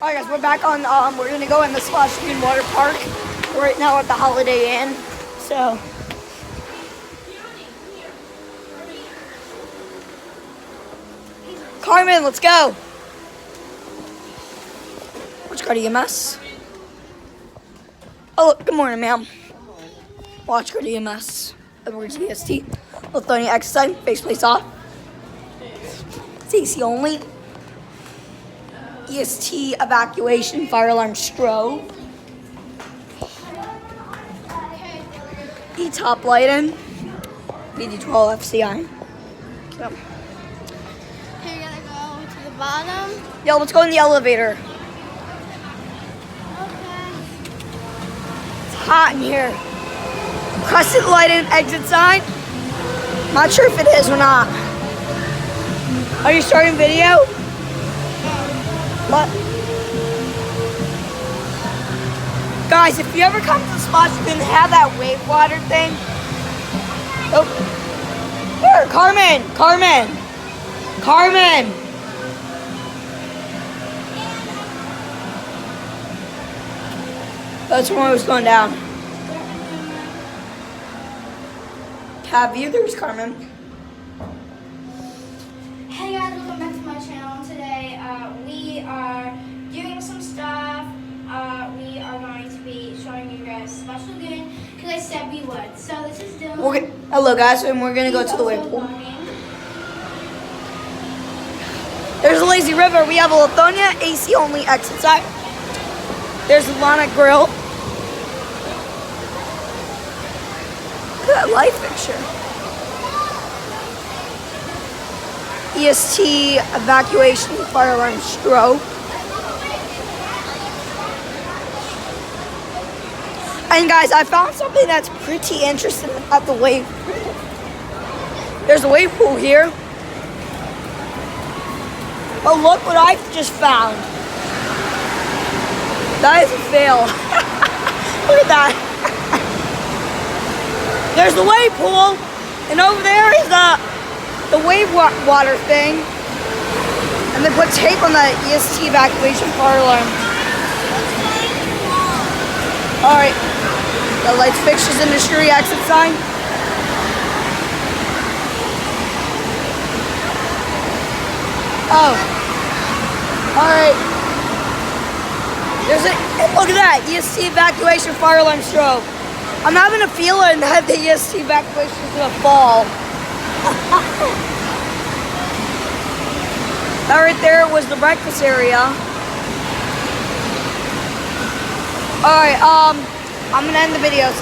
Alright guys, we're back on, we're gonna go in the Splash Lagoon Water Park. We're right now at the Holiday Inn, so. Carmen, let's go. Which card do you mess? Oh, look, good morning, ma'am. Watch card EMS. Edwards VST. Lithuania X sign. Faceplates off. It's AC only. EST evacuation. Fire alarm strobe. E top lighting. BD12 FCI. Yep. Okay, we gotta go to the bottom. Yeah, let's go in the elevator. Okay. It's hot in here. Crescent lighting exit sign. Not sure if it is or not. Are you starting video? What? Guys, if you ever come to the spot, you can have that wave water thing. Oh. Here, Carmen. That's when I was going down. Have you? There's Carmen. Hey guys, welcome back to my channel. Today we are doing some stuff. We are going to be showing you guys Splash Lagoon because I said we would. So this is Dylan. Okay. Hello guys, and we're gonna go to the wave pool. There's a lazy river. We have a Lithuania AC only exit side. There's a Lana grill. Look at that light fixture. EST evacuation fire alarm strobe. And guys, I found something that's pretty interesting at the wave pool. There's a wave pool here. But look what I just found. That is a fail. Look at that. There's the wave pool, and over there is the wave water thing. And they put tape on the EST evacuation fire alarm. Alright. The lights, fixtures, industry exit sign. Oh. Alright. There's a, look at that, EST evacuation fire alarm strobe. I'm having a feeling that the EST evacuation is gonna fall. That right there was the breakfast area. Alright, I'm gonna end the video.